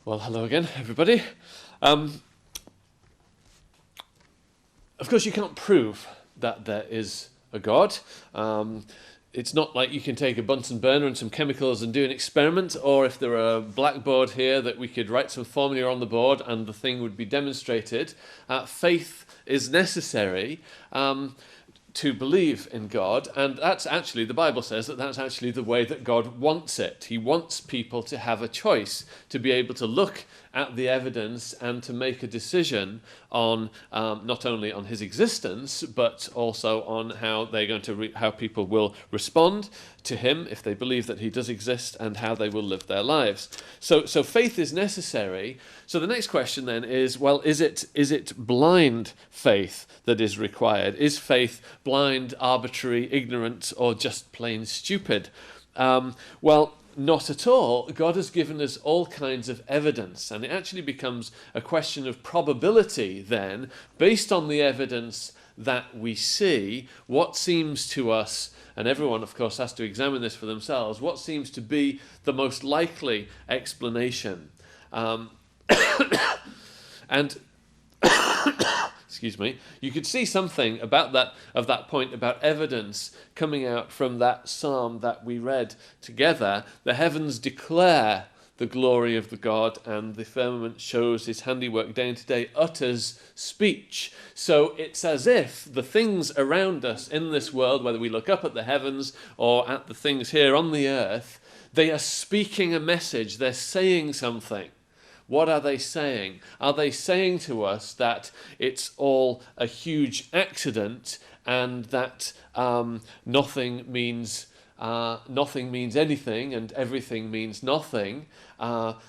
Well, hello again, everybody. Of course, you can't prove that there is a God. It's not like you can take a Bunsen burner and some chemicals and do an experiment, or if there were a blackboard here that we could write some formula on the board and the thing would be demonstrated. Faith is necessary to believe in God, and that's actually, the Bible says that that's actually the way that God wants it. He wants people to have a choice, to be able to look at the evidence and to make a decision on not only on his existence, but also on how they're going to how people will respond to him if they believe that he does exist, and how they will live their lives. So faith is necessary. So the next question then is, well, is it blind faith that is required? Is faith blind, arbitrary, ignorant, or just plain stupid? Well, not at all. God has given us all kinds of evidence, and it actually becomes a question of probability then, based on the evidence that we see, what seems to us, and everyone of course has to examine this for themselves, what seems to be the most likely explanation. And excuse me, you could see something about that point about evidence coming out from that psalm that we read together. The heavens declare the glory of the God, and the firmament shows his handiwork. Day to day utters speech. So it's as if the things around us in this world, whether we look up at the heavens or at the things here on the earth, they are speaking a message. They're saying something. What are they saying? Are they saying to us that it's all a huge accident, and that nothing means anything and everything means nothing? Are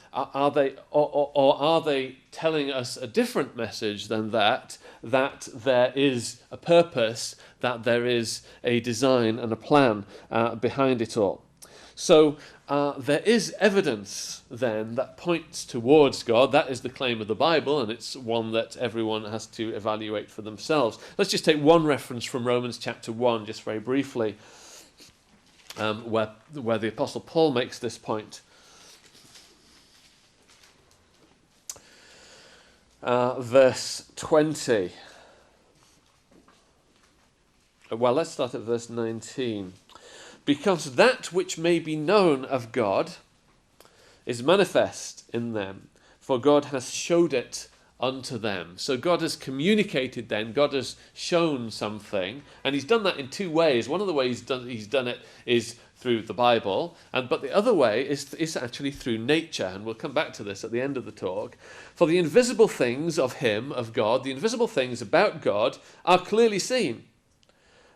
they telling us a different message than that there is a purpose, that there is a design and a plan behind it all? So there is evidence then that points towards God. That is the claim of the Bible, and it's one that everyone has to evaluate for themselves. Let's just take one reference from Romans chapter 1, just very briefly, where the Apostle Paul makes this point. Verse 20. Well, let's start at verse 19. Because that which may be known of God is manifest in them, for God has showed it unto them. So God has communicated then, God has shown something, and he's done that in two ways. One of the ways he's done it is through the Bible, but the other way is actually through nature, and we'll come back to this at the end of the talk. For the invisible things of him, of God, the invisible things about God are clearly seen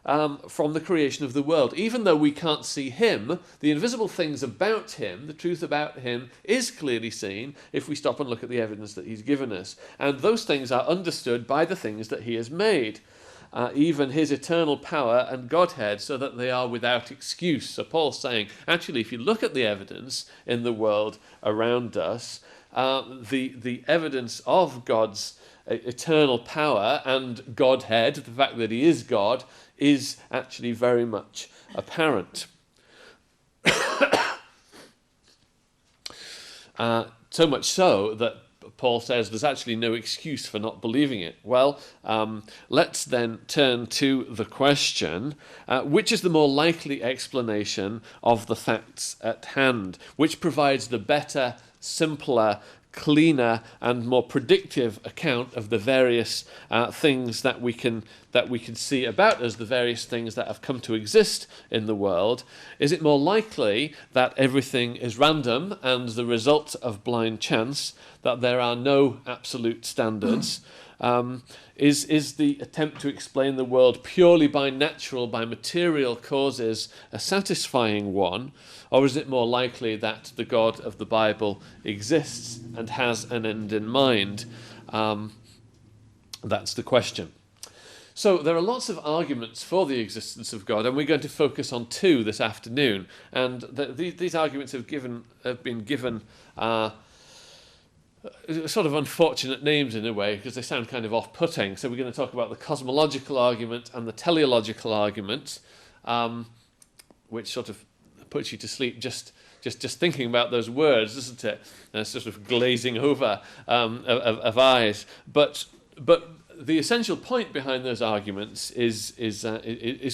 from the creation of the world. Even though we can't see him, the invisible things about him, the truth about him, is clearly seen if we stop and look at the evidence that he's given us. And those things are understood by the things that he has made, even his eternal power and Godhead, so that they are without excuse. So Paul's saying, actually, if you look at the evidence in the world around us, the evidence of God's eternal power and Godhead, the fact that he is God, is actually very much apparent. So much so that Paul says there's actually no excuse for not believing it. Well, let's then turn to the question, which is the more likely explanation of the facts at hand? Which provides the better, simpler, cleaner and more predictive account of the various things that we can see about us, the various things that have come to exist in the world? Is it more likely that everything is random and the result of blind chance, that there are no absolute standards? Is the attempt to explain the world purely by material causes a satisfying one? Or is it more likely that the God of the Bible exists and has an end in mind? That's the question. So there are lots of arguments for the existence of God, and we're going to focus on two this afternoon. And these arguments have been given sort of unfortunate names in a way, because they sound kind of off-putting. So we're going to talk about the cosmological argument and the teleological argument, which sort of puts you to sleep just just thinking about those words, isn't it? Sort of glazing over of eyes. But the essential point behind those arguments is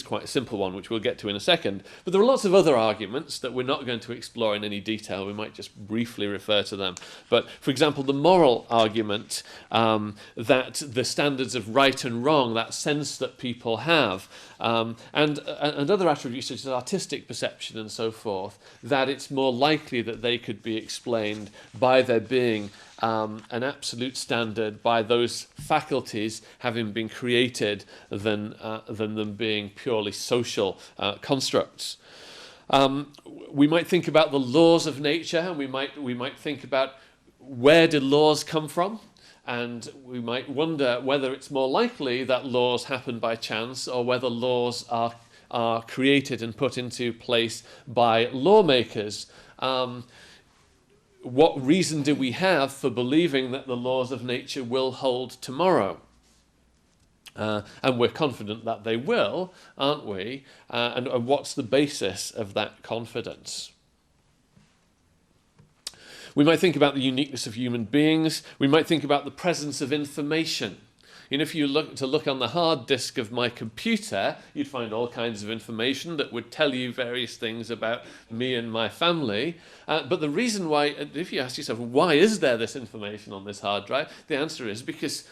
quite a simple one, which we'll get to in a second. But there are lots of other arguments that we're not going to explore in any detail. We might just briefly refer to them. But, for example, the moral argument that the standards of right and wrong, that sense that people have, and other attributes such as artistic perception and so forth, that it's more likely that they could be explained by there being an absolute standard, by those faculties having been created, than them being purely social constructs. We might think about the laws of nature, and we might think about where did laws come from, and we might wonder whether it's more likely that laws happen by chance or whether laws are created and put into place by lawmakers. What reason do we have for believing that the laws of nature will hold tomorrow? And we're confident that they will, aren't we? And what's the basis of that confidence? We might think about the uniqueness of human beings. We might think about the presence of information. If you look on the hard disk of my computer, you'd find all kinds of information that would tell you various things about me and my family. But the reason why, if you ask yourself, why is there this information on this hard drive? The answer is because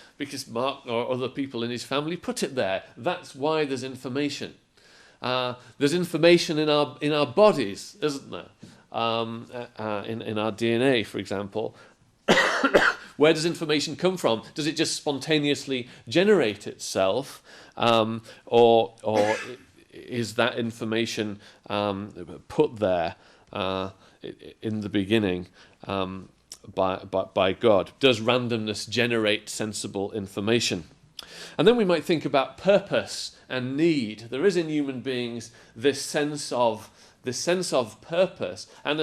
Mark or other people in his family put it there. That's why there's information. There's information in our bodies, isn't there? In our DNA, for example. Where does information come from? Does it just spontaneously generate itself, or is that information put there in the beginning by God? Does randomness generate sensible information? And then we might think about purpose and need. There is in human beings this sense of purpose, and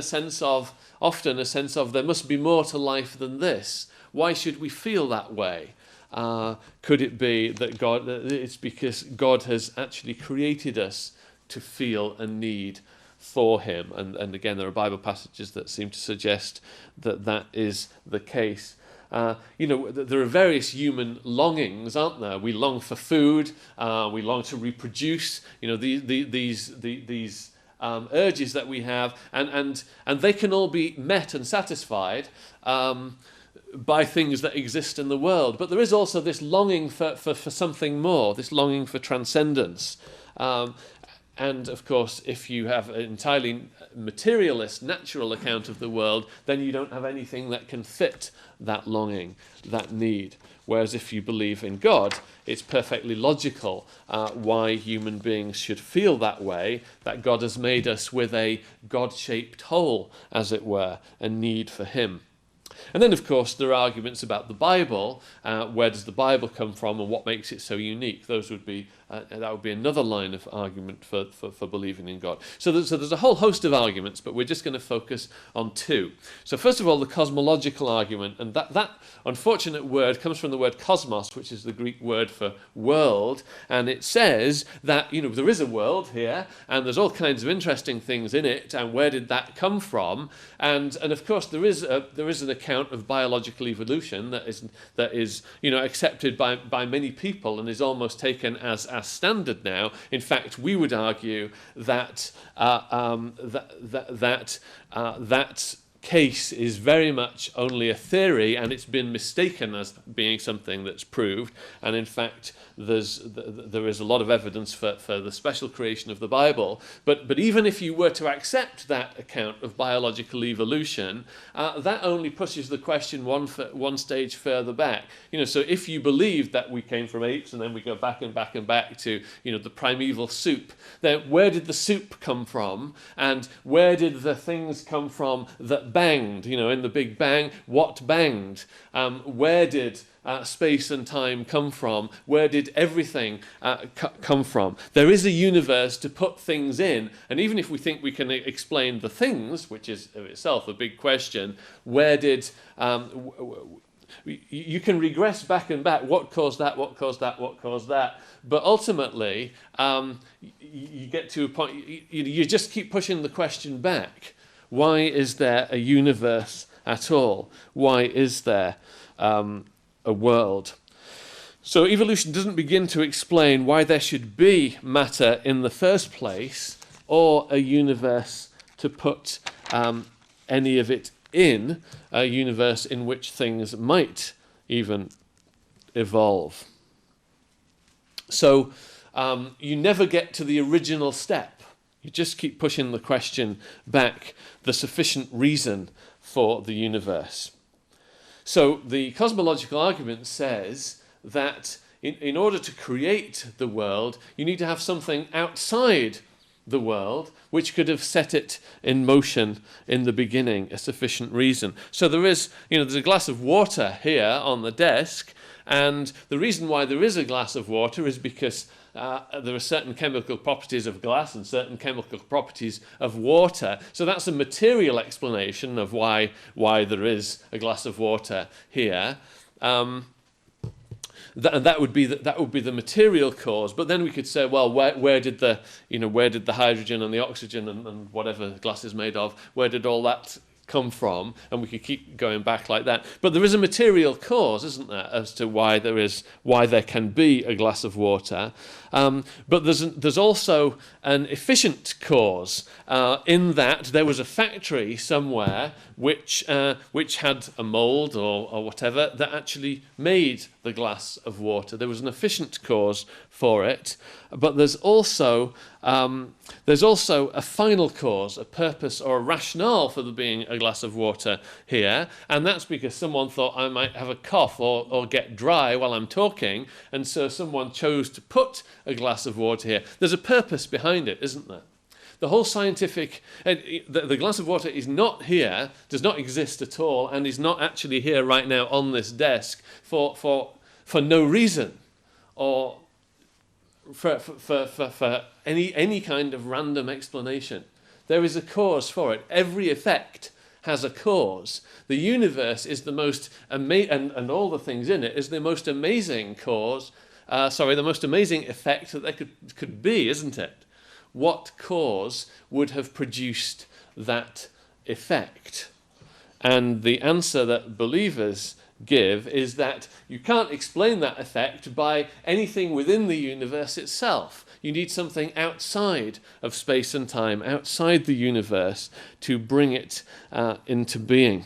often a sense of there must be more to life than this. Why should we feel that way? Could it be that it's because God has actually created us to feel a need for him? And again, there are Bible passages that seem to suggest that is the case. There are various human longings, aren't there? We long for food. We long to reproduce. These urges that we have, and they can all be met and satisfied by things that exist in the world. But there is also this longing for something more, this longing for transcendence. And of course, if you have an entirely materialist, natural account of the world, then you don't have anything that can fit that longing, that need. Whereas if you believe in God, it's perfectly logical why human beings should feel that way, that God has made us with a God-shaped hole, as it were, a need for him. And then, of course, there are arguments about the Bible. Where does the Bible come from, and what makes it so unique? That would be another line of argument for believing in God. So there's a whole host of arguments, but we're just going to focus on two. So first of all, the cosmological argument, and that unfortunate word comes from the word cosmos, which is the Greek word for world, and it says that there is a world here, and there's all kinds of interesting things in it, and where did that come from? And of course there is an account of biological evolution that is accepted by many people and is almost taken as standard now. In fact, we would argue that that case is very much only a theory, and it's been mistaken as being something that's proved. And in fact, there is a lot of evidence for the special creation of the Bible. But even if you were to accept that account of biological evolution, that only pushes the question one stage further back. So if you believe that we came from apes and then we go back and back and back to the primeval soup, then where did the soup come from, and where did the things come from that banged? In the Big Bang, what banged? Where did space and time come from? Where did everything come from? There is a universe to put things in, and even if we think we can explain the things, which is of itself a big question, where did you can regress back and back? What caused that? What caused that? What caused that? But ultimately, you get to a point. You just keep pushing the question back. Why is there a universe at all? Why is there a world? So evolution doesn't begin to explain why there should be matter in the first place, or a universe to put any of it in, a universe in which things might even evolve. So you never get to the original step. You just keep pushing the question back, the sufficient reason for the universe. So the cosmological argument says that in order to create the world, you need to have something outside the world which could have set it in motion in the beginning, a sufficient reason. So there's a glass of water here on the desk, and the reason why there is a glass of water is because there are certain chemical properties of glass and certain chemical properties of water. So that's a material explanation of why there is a glass of water here. That would be the material cause. But then we could say, well, where did the hydrogen and the oxygen and whatever glass is made of, where did all that come from? And we could keep going back like that. But there is a material cause, isn't there, as to why there can be a glass of water. But there's also an efficient cause in that there was a factory somewhere which had a mould or whatever that actually made the glass of water. There was an efficient cause for it, but there's also a final cause, a purpose or a rationale for there being a glass of water here, and that's because someone thought I might have a cough or get dry while I'm talking, and so someone chose to put a glass of water here. There's a purpose behind it, isn't there? The whole scientific, the glass of water is not here, does not exist at all, and is not actually here right now on this desk for no reason, or for any kind of random explanation. There is a cause for it. Every effect has a cause. The universe is the most and all the things in it is the most amazing cause. The most amazing effect that there could be, isn't it? What cause would have produced that effect? And the answer that believers give is that you can't explain that effect by anything within the universe itself. You need something outside of space and time, outside the universe, to bring it into being.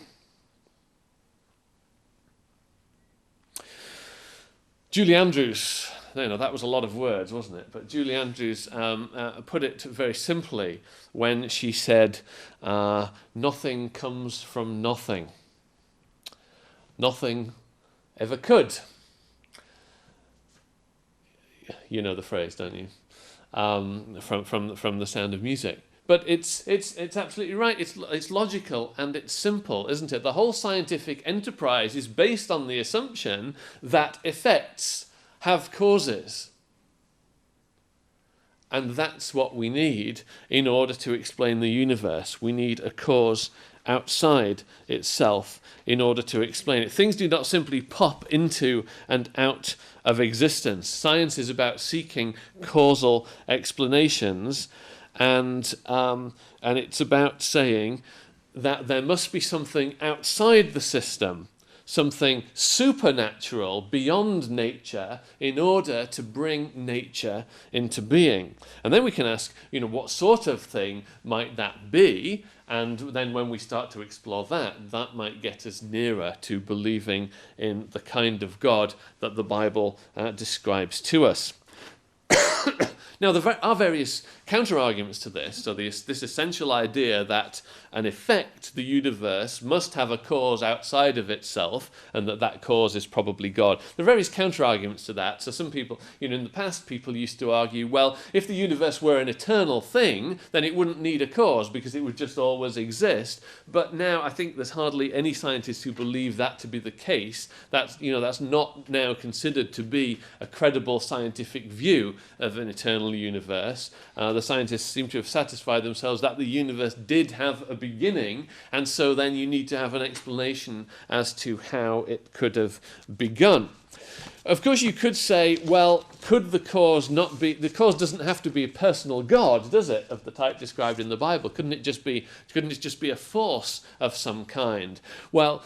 Julie Andrews, that was a lot of words, wasn't it? But Julie Andrews put it very simply when she said, nothing comes from nothing. Nothing ever could. You know the phrase, don't you? From The Sound of Music. But it's absolutely right. It's logical and it's simple, isn't it? The whole scientific enterprise is based on the assumption that effects have causes. And that's what we need in order to explain the universe. We need a cause outside itself in order to explain it. Things do not simply pop into and out of existence. Science is about seeking causal explanations, and it's about saying that there must be something outside the system, something supernatural beyond nature, in order to bring nature into being. And then we can ask, what sort of thing might that be? And then when we start to explore that might get us nearer to believing in the kind of God that the Bible describes to us. Now, there are various counter-arguments to this. So this essential idea that an effect, the universe, must have a cause outside of itself, and that cause is probably God. There are various counter-arguments to that. So some people, in the past, people used to argue, well, if the universe were an eternal thing, then it wouldn't need a cause because it would just always exist. But now I think there's hardly any scientists who believe that to be the case. That's not now considered to be a credible scientific view of an eternal eternal universe. The scientists seem to have satisfied themselves that the universe did have a beginning, and so then you need to have an explanation as to how it could have begun. Of course, you could say, well, could the cause not be... The cause doesn't have to be a personal God, does it, of the type described in the Bible? Couldn't it just be a force of some kind? Well,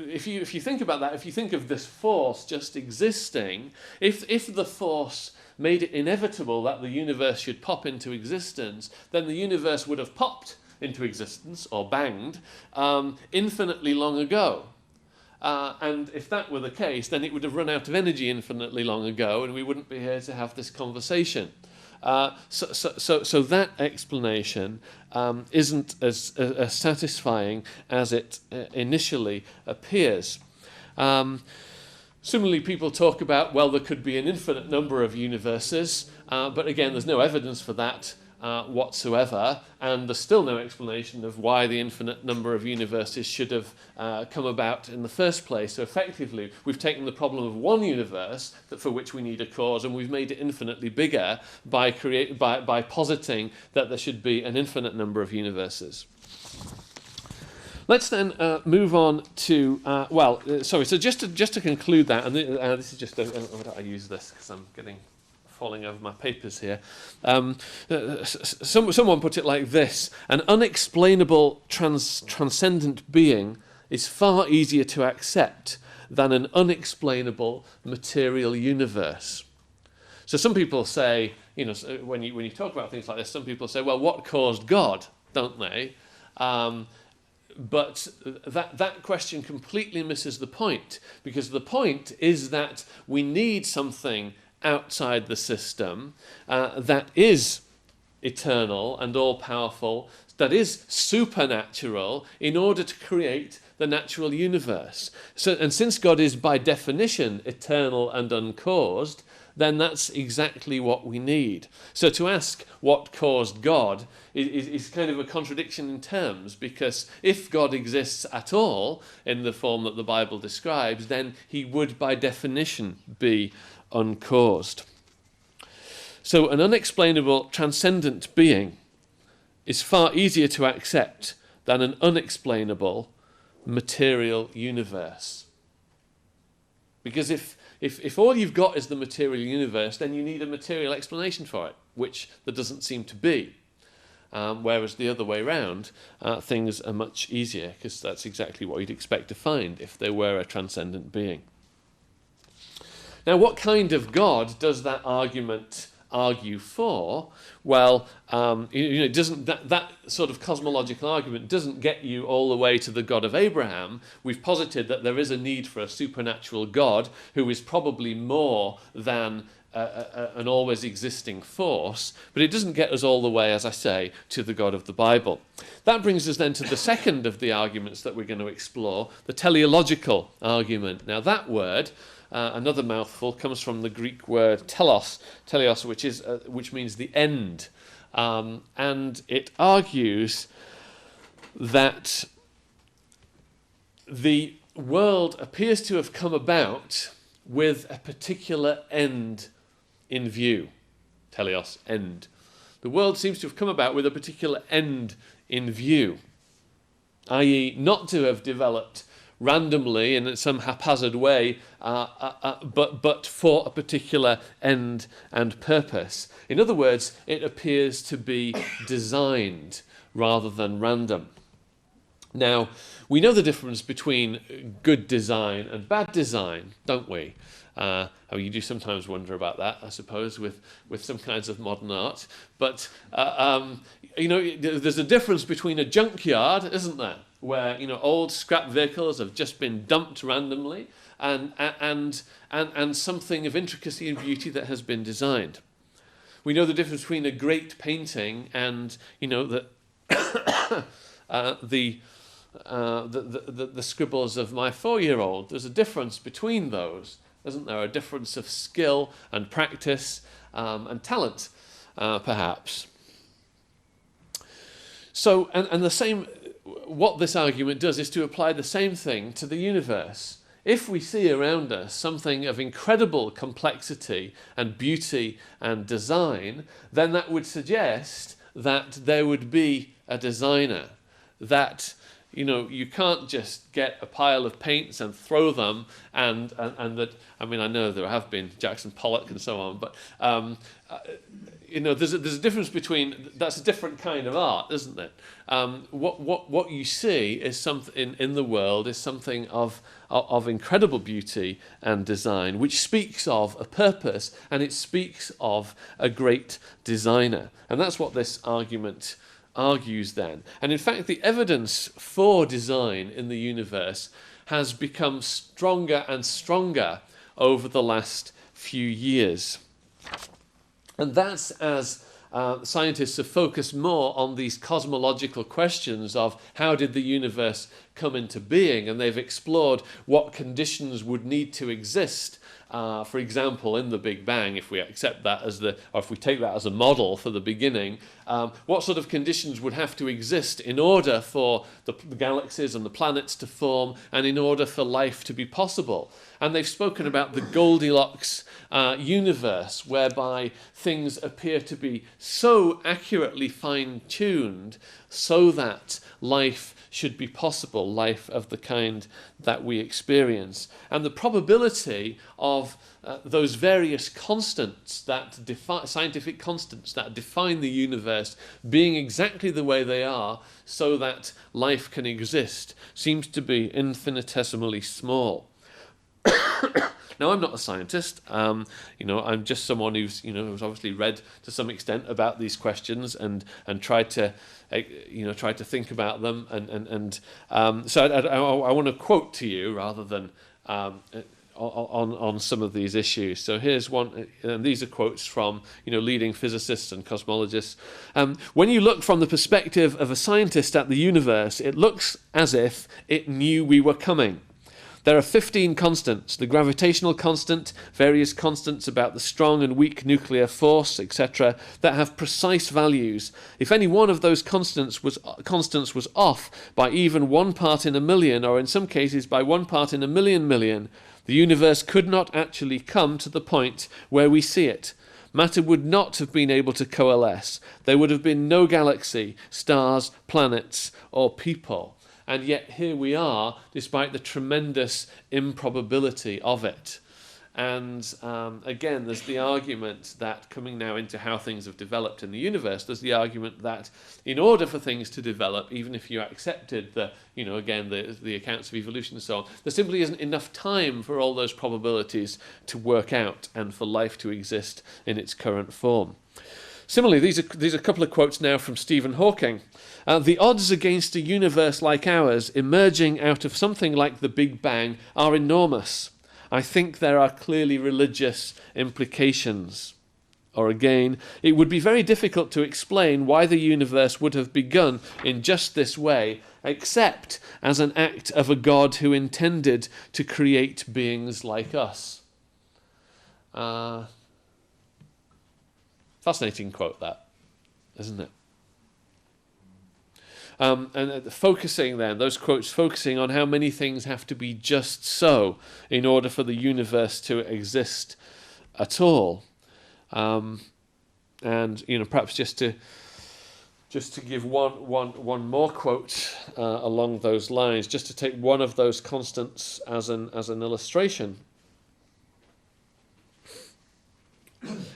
if you think about that, if you think of this force just existing, if the force made it inevitable that the universe should pop into existence, then the universe would have popped into existence, or banged, infinitely long ago. And if that were the case, then it would have run out of energy infinitely long ago, and we wouldn't be here to have this conversation. So that explanation isn't as satisfying as it initially appears. Similarly, people talk about, well, there could be an infinite number of universes, but again, there's no evidence for that whatsoever, and there's still no explanation of why the infinite number of universes should have come about in the first place. So effectively, we've taken the problem of one universe for which we need a cause, and we've made it infinitely bigger by positing that there should be an infinite number of universes. Let's then move on to, so just to conclude that, and this is just, I use this because I'm falling over my papers here. Someone put it like this: an unexplainable transcendent being is far easier to accept than an unexplainable material universe. So some people say, when you talk about things like this, some people say, well, what caused God, don't they? But that question completely misses the point, because the point is that we need something outside the system that is eternal and all-powerful, that is supernatural, in order to create the natural universe. And since God is by definition eternal and uncaused, then that's exactly what we need. So to ask what caused God is kind of a contradiction in terms, because if God exists at all in the form that the Bible describes, then he would by definition be uncaused. So an unexplainable transcendent being is far easier to accept than an unexplainable material universe. Because if all you've got is the material universe, then you need a material explanation for it, which there doesn't seem to be. Whereas the other way around, things are much easier, because that's exactly what you'd expect to find if there were a transcendent being. Now, what kind of God does that argument argue for? Well, it doesn't. That sort of cosmological argument doesn't get you all the way to the God of Abraham. We've posited that there is a need for a supernatural God who is probably more than an always existing force, but it doesn't get us all the way, as I say, to the God of the Bible. That brings us then to the second of the arguments that we're going to explore, the teleological argument. Now, that word, another mouthful, comes from the Greek word telos, which means the end, and it argues that the world appears to have come about with a particular end in view. Teleos, end. The world seems to have come about with a particular end in view, i.e. not to have developed randomly in some haphazard way, but for a particular end and purpose. In other words, it appears to be designed rather than random. Now, we know the difference between good design and bad design, don't we? You do sometimes wonder about that, I suppose, with some kinds of modern art. But, there's a difference between a junkyard, isn't there? Where, old scrap vehicles have just been dumped randomly, and something of intricacy and beauty that has been designed. We know the difference between a great painting and, the scribbles of my 4-year-old. There's a difference between those, isn't there? A difference of skill and practice and talent, perhaps. So, and the same, what this argument does is to apply the same thing to the universe. if we see around us something of incredible complexity and beauty and design, then that would suggest that there would be a designer. That, you can't just get a pile of paints and throw them, and that, I mean, I know there have been Jackson Pollock and so on, but there's a difference between, that's a different kind of art, isn't it? What you see is something in the world is something of incredible beauty and design, which speaks of a purpose, and it speaks of a great designer, and that's what this argument argues then. And in fact, the evidence for design in the universe has become stronger and stronger over the last few years. And that's as scientists have focused more on these cosmological questions of how did the universe come into being, and they've explored what conditions would need to exist. For example, in the Big Bang, if we accept that or if we take that as a model for the beginning, what sort of conditions would have to exist in order for the galaxies and the planets to form, and in order for life to be possible? And they've spoken about the Goldilocks universe, whereby things appear to be so accurately fine-tuned so that life should be possible, life of the kind that we experience. And the probability of those various constants that scientific constants that define the universe being exactly the way they are so that life can exist seems to be infinitesimally small. Now, I'm not a scientist. I'm just someone who's obviously read to some extent about these questions and tried to think about them. So I want to quote to you rather than on some of these issues. So here's one, and these are quotes from leading physicists and cosmologists. When you look from the perspective of a scientist at the universe, it looks as if it knew we were coming. There are 15 constants: the gravitational constant, various constants about the strong and weak nuclear force, etc., that have precise values. If any one of those constants was off by even 1 part in a million, or in some cases by 1 part in a million, the universe could not actually come to the point where we see it. Matter would not have been able to coalesce. There would have been no galaxy, stars, planets, or people. And yet here we are, despite the tremendous improbability of it. And again, there's the argument that, coming now into how things have developed in the universe, there's the argument that in order for things to develop, even if you accepted the accounts of evolution and so on, there simply isn't enough time for all those probabilities to work out and for life to exist in its current form. Similarly, these are a couple of quotes now from Stephen Hawking. The odds against a universe like ours emerging out of something like the Big Bang are enormous. I think there are clearly religious implications. Or again, it would be very difficult to explain why the universe would have begun in just this way, except as an act of a God who intended to create beings like us. Fascinating quote, that, isn't it? And focusing then, those quotes focusing on how many things have to be just so in order for the universe to exist at all. And perhaps just to give one more quote along those lines, just to take one of those constants as an illustration.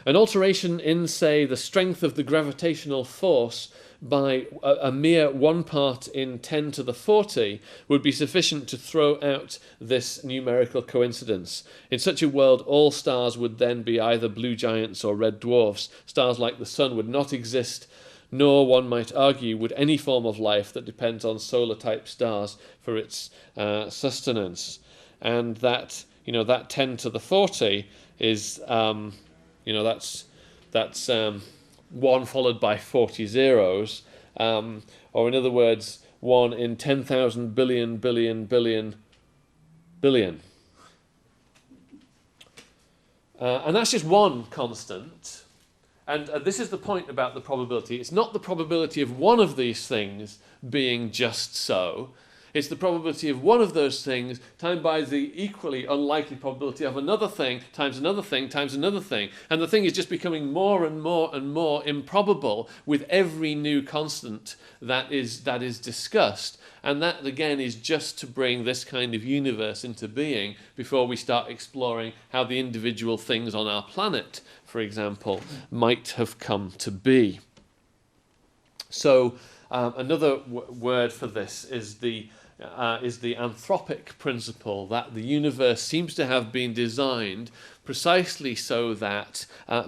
An alteration in, say, the strength of the gravitational force by a mere 1 part in 10 to the 40 would be sufficient to throw out this numerical coincidence. In such a world, all stars would then be either blue giants or red dwarfs. Stars like the Sun would not exist, nor, one might argue, would any form of life that depends on solar-type stars for its sustenance. And that 10 to the 40 is... that's 1 followed by 40 zeros, or in other words, 1 in 10,000 billion billion billion billion. And that's just one constant. And this is the point about the probability. It's not the probability of one of these things being just so. It's the probability of one of those things times by the equally unlikely probability of another thing times another thing times another thing. And the thing is just becoming more and more and more improbable with every new constant that is discussed. And that, again, is just to bring this kind of universe into being before we start exploring how the individual things on our planet, for example, might have come to be. So another word for this is the anthropic principle, that the universe seems to have been designed precisely so that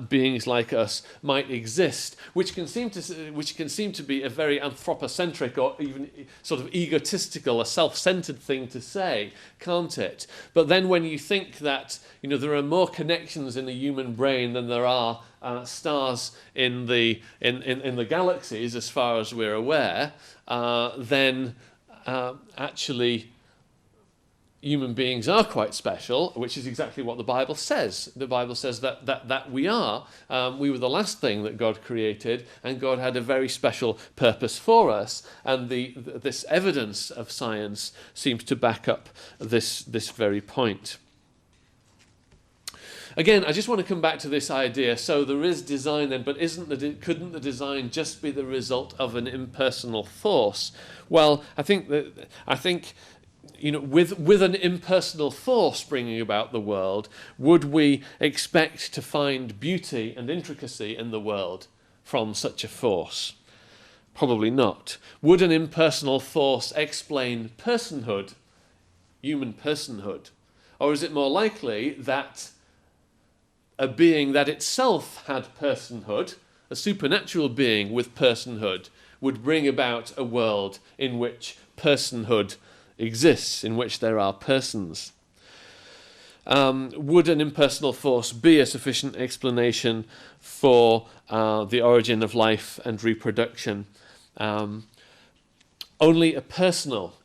beings like us might exist, which can seem to be a very anthropocentric or even sort of egotistical, a self-centered thing to say, can't it? But then when you think that there are more connections in the human brain than there are stars in the galaxies, as far as we're aware, then actually human beings are quite special, which is exactly what the Bible says. The Bible says that we are. We were the last thing that God created, and God had a very special purpose for us. And this evidence of science seems to back up this very point. Again, I just want to come back to this idea. So there is design then, but couldn't the design just be the result of an impersonal force? Well, I think with an impersonal force bringing about the world, would we expect to find beauty and intricacy in the world from such a force? Probably not. Would an impersonal force explain personhood, human personhood? Or is it more likely that a being that itself had personhood, a supernatural being with personhood, would bring about a world in which personhood exists, in which there are persons? Would an impersonal force be a sufficient explanation for the origin of life and reproduction? Only a personal,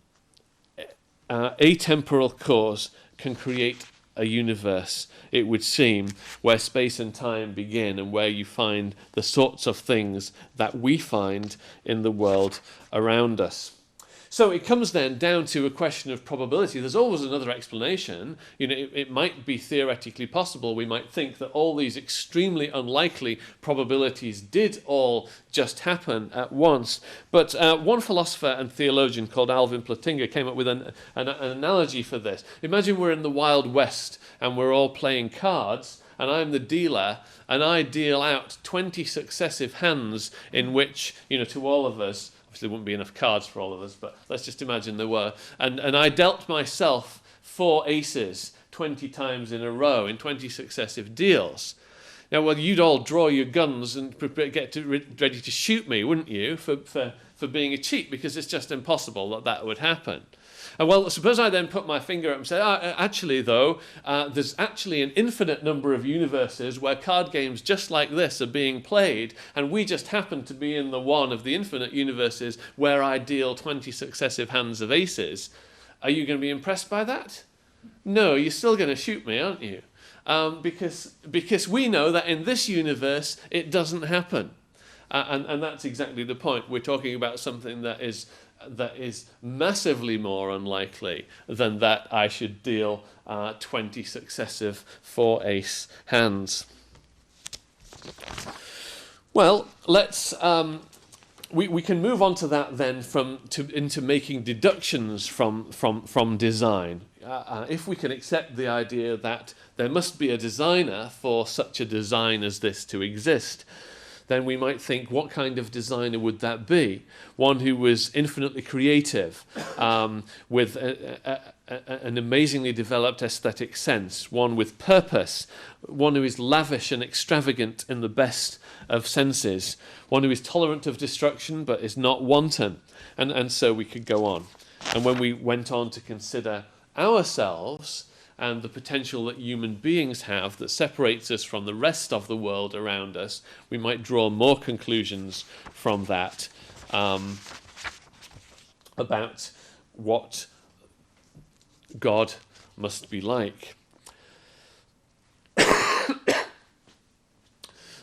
atemporal cause can create a universe, it would seem, where space and time begin and where you find the sorts of things that we find in the world around us. So it comes then down to a question of probability. There's always another explanation. It might be theoretically possible. We might think that all these extremely unlikely probabilities did all just happen at once. But one philosopher and theologian called Alvin Plantinga came up with an analogy for this. Imagine we're in the Wild West and we're all playing cards, and I'm the dealer, and I deal out 20 successive hands in which, to all of us, obviously there wouldn't be enough cards for all of us, but let's just imagine there were. And I dealt myself 4 aces 20 times in a row in 20 successive deals. Now, well, you'd all draw your guns and get ready to shoot me, wouldn't you, for being a cheat, because it's just impossible that would happen. And well, suppose I then put my finger up and say, actually, though, there's actually an infinite number of universes where card games just like this are being played, and we just happen to be in the one of the infinite universes where I deal 20 successive hands of aces. Are you going to be impressed by that? No, you're still going to shoot me, aren't you? Because we know that in this universe it doesn't happen. And that's exactly the point. We're talking about something that is massively more unlikely than that I should deal 20 successive 4-ace hands. Well, let's we can move on to that then into making deductions from design. If we can accept the idea that there must be a designer for such a design as this to exist, then we might think, what kind of designer would that be? One who was infinitely creative, with an amazingly developed aesthetic sense, one with purpose, one who is lavish and extravagant in the best of senses, one who is tolerant of destruction but is not wanton, and so we could go on. And when we went on to consider ourselves and the potential that human beings have that separates us from the rest of the world around us, we might draw more conclusions from that about what God must be like.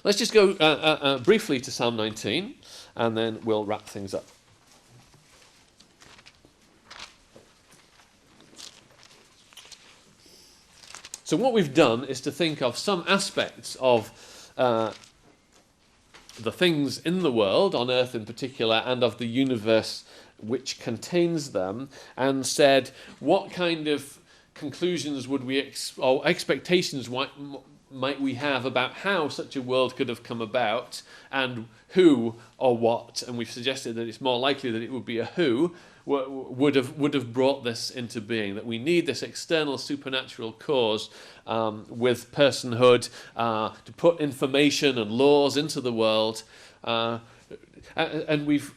Let's just go briefly to Psalm 19, and then we'll wrap things up. So what we've done is to think of some aspects of the things in the world, on earth in particular, and of the universe which contains them, and said what kind of conclusions would we or expectations might we have about how such a world could have come about, and who or what, and we've suggested that it's more likely that it would be a who would have brought this into being, that we need this external supernatural cause with personhood to put information and laws into the world. And we've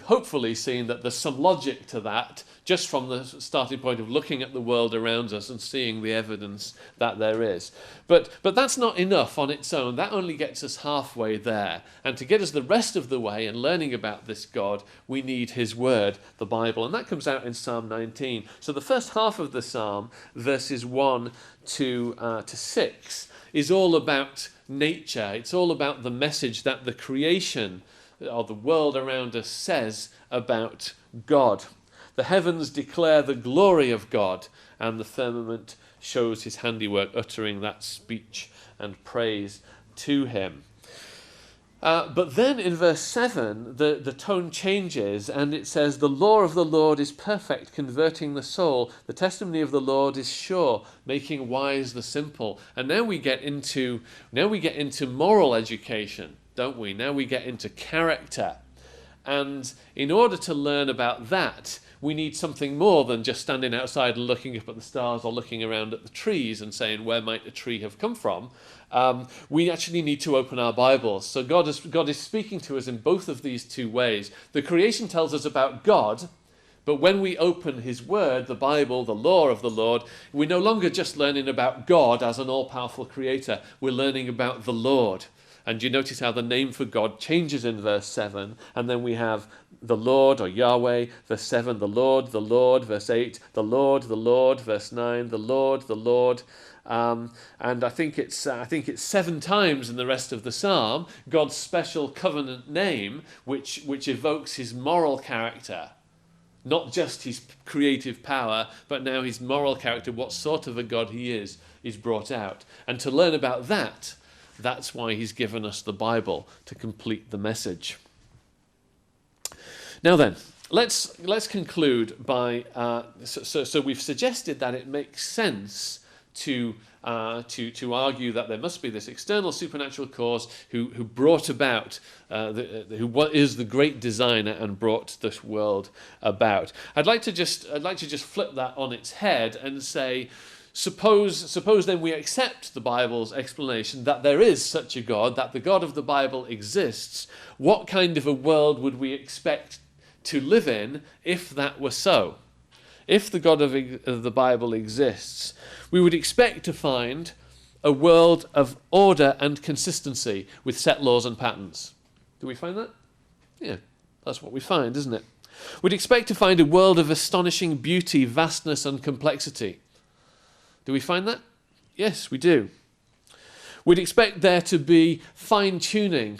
hopefully seen that there's some logic to that, just from the starting point of looking at the world around us and seeing the evidence that there is. But that's not enough on its own. That only gets us halfway there. And to get us the rest of the way in learning about this God, we need his word, the Bible. And that comes out in Psalm 19. So the first half of the psalm, verses 1 to 6, is all about nature. It's all about the message that the creation or the world around us says about God. The heavens declare the glory of God, and the firmament shows his handiwork, uttering that speech and praise to him. But then in verse 7, the tone changes, and it says, "The law of the Lord is perfect, converting the soul. The testimony of the Lord is sure, making wise the simple." And now we get into moral education, don't we? Now we get into character. And in order to learn about that, we need something more than just standing outside and looking up at the stars or looking around at the trees and saying, where might a tree have come from? We actually need to open our Bibles. So God is speaking to us in both of these two ways. The creation tells us about God, but when we open his word, the Bible, the law of the Lord, we're no longer just learning about God as an all-powerful creator. We're learning about the Lord. And you notice how the name for God changes in verse 7, and then we have the Lord, or Yahweh, verse 7, the Lord, verse 8, the Lord, verse 9, the Lord. And I think it's 7 times in the rest of the psalm, God's special covenant name, which evokes his moral character. Not just his creative power, but now his moral character, what sort of a God he is brought out. And to learn about that, that's why he's given us the Bible, to complete the message. Now then, let's conclude by so we've suggested that it makes sense to argue that there must be this external supernatural cause who brought about who is the great designer and brought this world about. I'd like to just flip that on its head and say, Suppose then we accept the Bible's explanation that there is such a God, that the God of the Bible exists. What kind of a world would we expect to live in if that were so? If the God of the Bible exists, we would expect to find a world of order and consistency with set laws and patterns. Do we find that? Yeah, that's what we find, isn't it? We'd expect to find a world of astonishing beauty, vastness, and complexity. Do we find that? Yes, we do. We'd expect there to be fine-tuning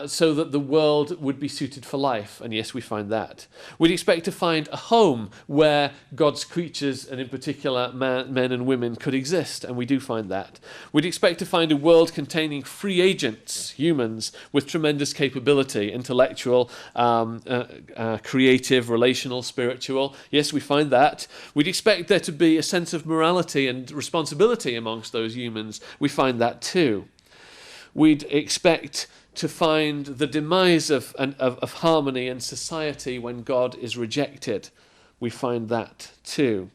so that the world would be suited for life, and yes, we find that. We'd expect to find a home where God's creatures, and in particular men and women, could exist, and we do find that. We'd expect to find a world containing free agents, humans, with tremendous capability, intellectual, creative, relational, spiritual. Yes, we find that. We'd expect there to be a sense of morality and responsibility amongst those humans. We find that too. We'd expect to find the demise of harmony in society when God is rejected. We find that too.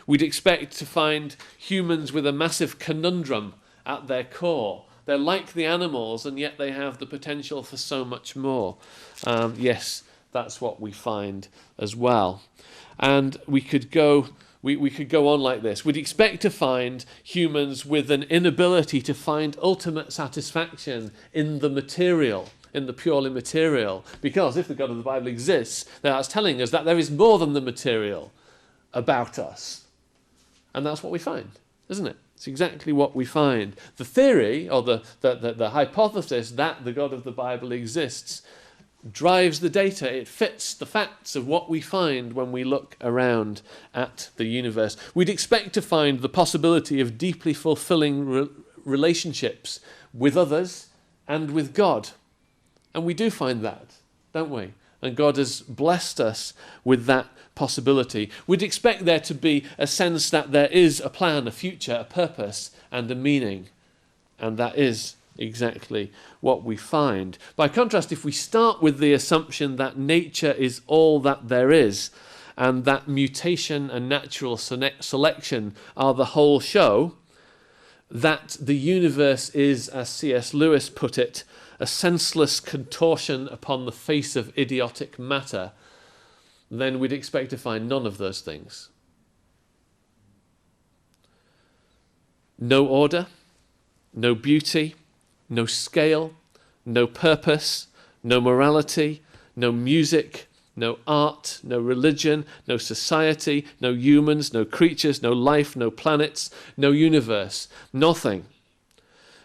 We'd expect to find humans with a massive conundrum at their core. They're like the animals, and yet they have the potential for so much more. Yes, that's what we find as well. And we could go on like this. We'd expect to find humans with an inability to find ultimate satisfaction in the material, in the purely material. Because if the God of the Bible exists, then that's telling us that there is more than the material about us. And that's what we find, isn't it? It's exactly what we find. The theory, or the hypothesis that the God of the Bible exists, drives the data. It fits the facts of what we find when we look around at the universe. We'd expect to find the possibility of deeply fulfilling relationships with others and with God. And we do find that, don't we? And God has blessed us with that possibility. We'd expect there to be a sense that there is a plan, a future, a purpose, and a meaning. And that is exactly what we find. By contrast, if we start with the assumption that nature is all that there is, and that mutation and natural selection are the whole show, that the universe is, as C.S. Lewis put it, a senseless contortion upon the face of idiotic matter, then we'd expect to find none of those things. No order, no beauty, no scale, no purpose, no morality, no music, no art, no religion, no society, no humans, no creatures, no life, no planets, no universe, nothing.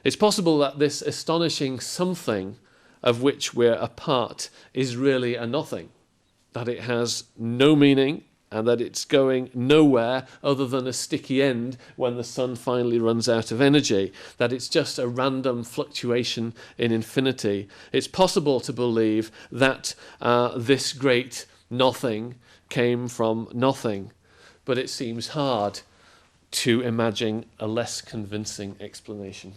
It's possible that this astonishing something of which we're a part is really a nothing, that it has no meaning and that it's going nowhere other than a sticky end when the sun finally runs out of energy, that it's just a random fluctuation in infinity. It's possible to believe that this great nothing came from nothing, but it seems hard to imagine a less convincing explanation.